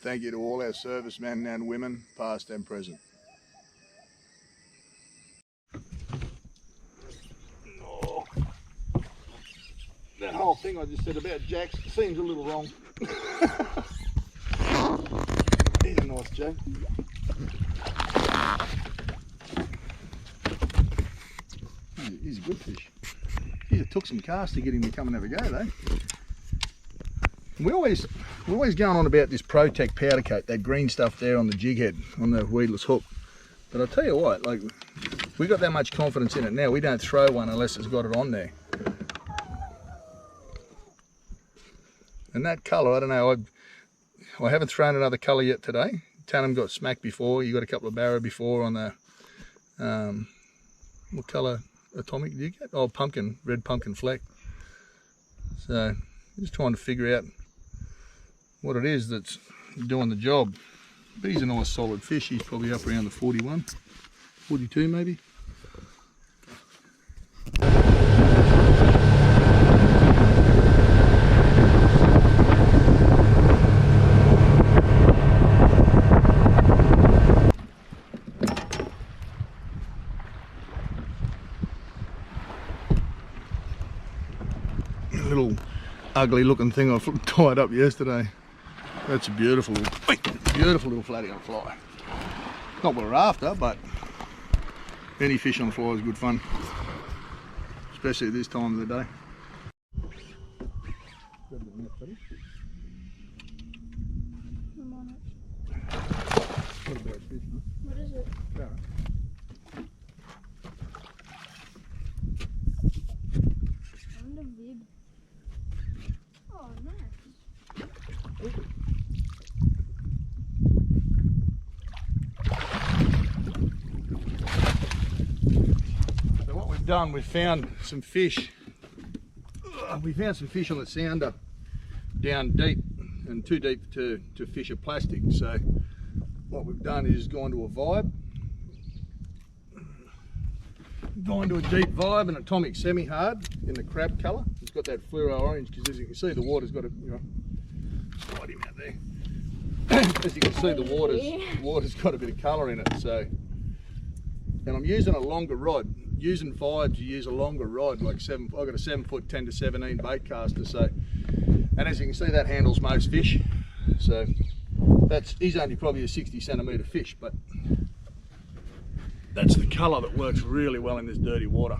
Thank you to all our servicemen and women, past and present. Oh, that whole thing I just said about Jacks seems a little wrong. He's a nice Jack. He's a good fish. It took some casts to get him to come and have a go though. We're always going on about this Protect powder coat, that green stuff there on the jig head, on the weedless hook. But I'll tell you what, like, we got that much confidence in it now, we don't throw one unless it's got it on there. And that colour, I don't know, I haven't thrown another colour yet today. Tannum got smacked before, you got a couple of Barra before on the, what colour atomic did you get? Oh, pumpkin, red pumpkin fleck. So, just trying to figure out what it is that's doing the job. But he's a nice solid fish. He's probably up around the 41, 42 maybe. Little ugly looking thing I tied up yesterday. That's a beautiful little flatty on fly. Not what we're after, but any fish on fly is good fun, especially at this time of the day. I'm on it. What about fish, huh? What is it? Barra. On the bib. Oh, nice. So what we've done, we've found some fish. We found some fish on the sounder down deep, and too deep to fish a plastic. So what we've done is gone to a vibe, gone to a deep vibe, an atomic semi-hard in the crab colour. It's got that fluoro orange because, as you can see, the water's got a, you know, slide him out there. As you can see, the water's got a bit of colour in it. So, and I'm using a longer rod. Using vibes, you use a longer rod, like I've got a 7 foot 10 to 17 bait caster. So, and as you can see, that handles most fish. So he's only probably a 60 centimetre fish, but that's the colour that works really well in this dirty water.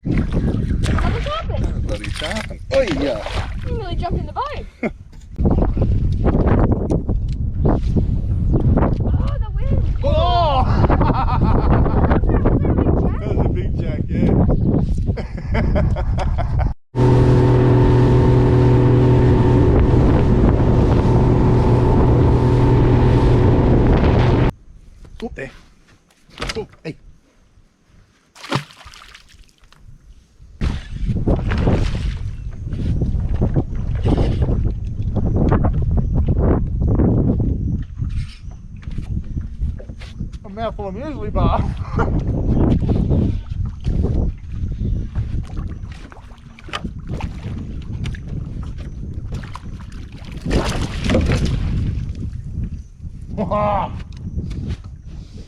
Another tarpon. Bloody tarpon. Oh yeah. You nearly jumped in the boat. Oh, the wind. Oh! That was a big jack, yeah. Up there. Oh, hey. A mouthful of muesli bar.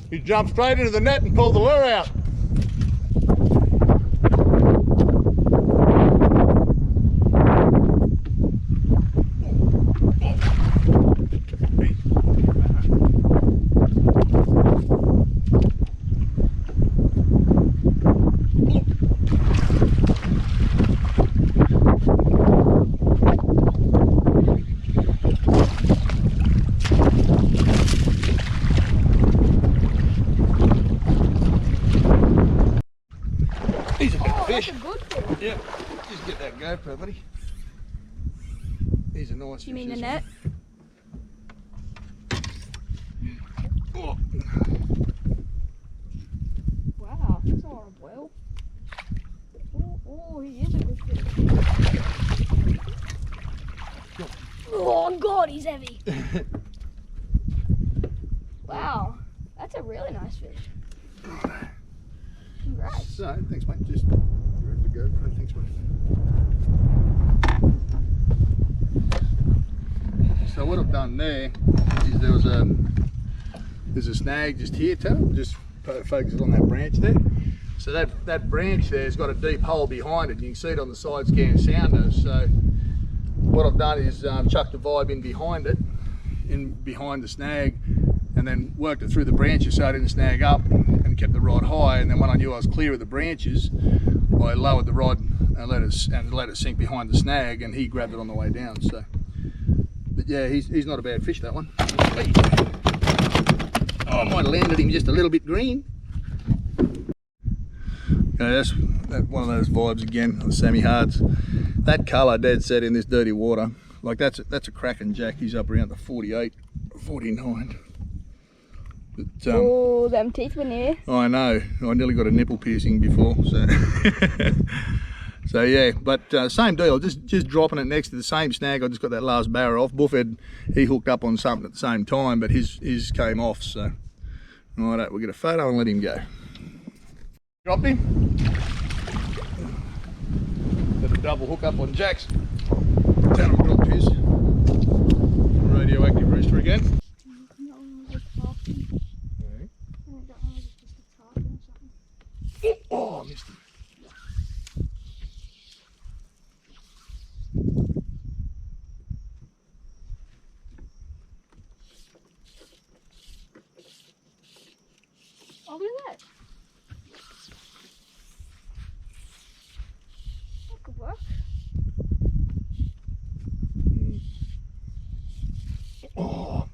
He jumped straight into the net and pulled the lure out. He's a big fish. That's a good fish. Yeah, just get that GoPro, buddy. He's a nice fish. You mean the net? Oh. Wow, that's a lot of boil. Oh, he is a good fish. Oh God, he's heavy. Wow, that's a really nice fish. Congrats. So, thanks mate, just where's the GoPro, thanks mate. So So what I've done there is there's a snag just here, just focus it on that branch there. So that branch there's got a deep hole behind it. You can see it on the side scan sounder. So what I've done is chucked the vibe in behind it, in behind the snag, and then worked it through the branches so it didn't snag up, and kept the rod high. And then when I knew I was clear of the branches, I lowered the rod and let it sink behind the snag, and he grabbed it on the way down. So, but yeah, he's not a bad fish, that one. Oh, I might have landed him just a little bit green. Okay, that's one of those vibes again, the semi-hards. That colour dead set in this dirty water, like that's a cracking jack. He's up around the 48, 49. But, oh, them teeth were near. I know, I nearly got a nipple piercing before, so. So yeah, but same deal, just dropping it next to the same snag. I just got that last barra off. Buffhead, he hooked up on something at the same time, but his came off, so. Righto, we'll get a photo and let him go. Dropped him. Got a double hook up on Jacks. Tell him dropped his. Radioactive rooster again. Oh, I missed him. Oh, look at that. That could work. Oh.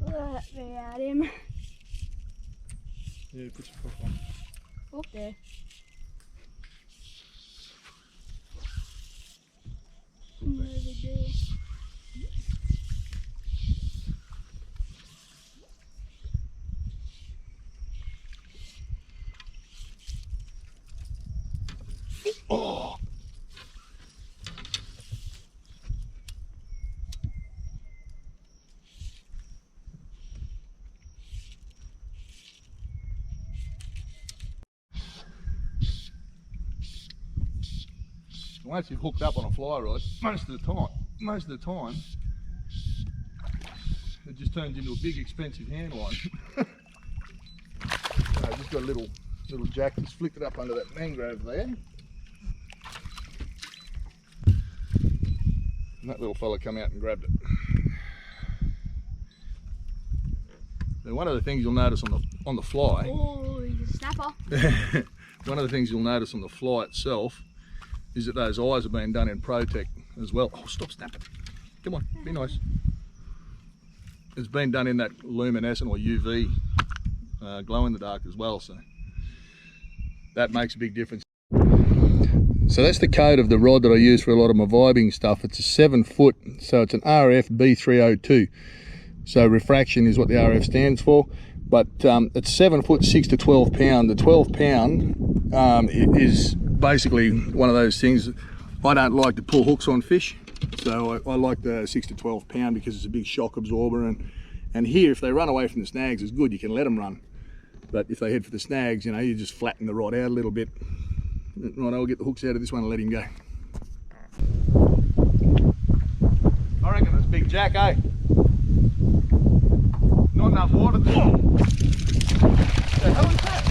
Let me at him. Yeah, put your hook on. Okay. No big deal. Oh. Once you've hooked up on a fly rod, most of the time, it just turns into a big expensive hand line. So I've just got a little jack, just flicked it up under that mangrove there. And that little fella come out and grabbed it. So one of the things you'll notice on the fly. Oh, he's a snapper. One of the things you'll notice on the fly itself is that those eyes have been done in Protect as well. Oh, stop snapping. Come on, be nice. It's been done in that luminescent or UV glow in the dark as well, so that makes a big difference. So that's the code of the rod that I use for a lot of my vibing stuff. It's a 7 foot, so it's an RF B302. So refraction is what the RF stands for, but it's 7 foot 6 to 12 pound. The 12 pound is basically one of those things. I don't like to pull hooks on fish, so I like the 6 to 12 pound because it's a big shock absorber, and here if they run away from the snags it's good, you can let them run, but if they head for the snags, you know, you just flatten the rod out a little bit. Right, I'll get the hooks out of this one and let him go. I reckon it's big jack, eh? Not enough water. Whoa! What the hell is that?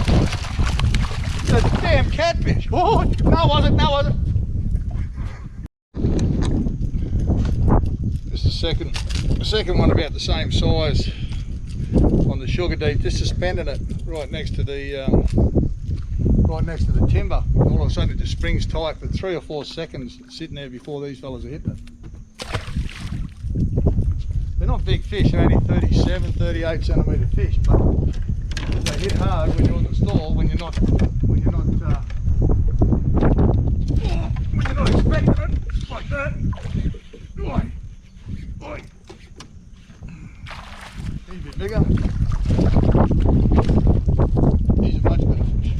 It's a damn catfish. Oh, no was it, no was it? This is the second one about the same size on the sugar deep, just suspending it right next to the timber. All of a sudden it just springs tight for 3 or 4 seconds, sitting there before these fellas are hitting it. They're not big fish, they're only 37, 38 centimetre fish, but they hit hard when you're in the stall, when you're not expecting it, like that. Oi, oi. He's a bit bigger. He's a much better fish.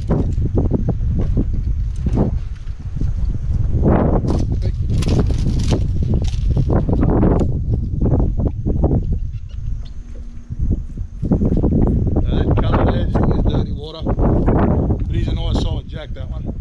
back that one.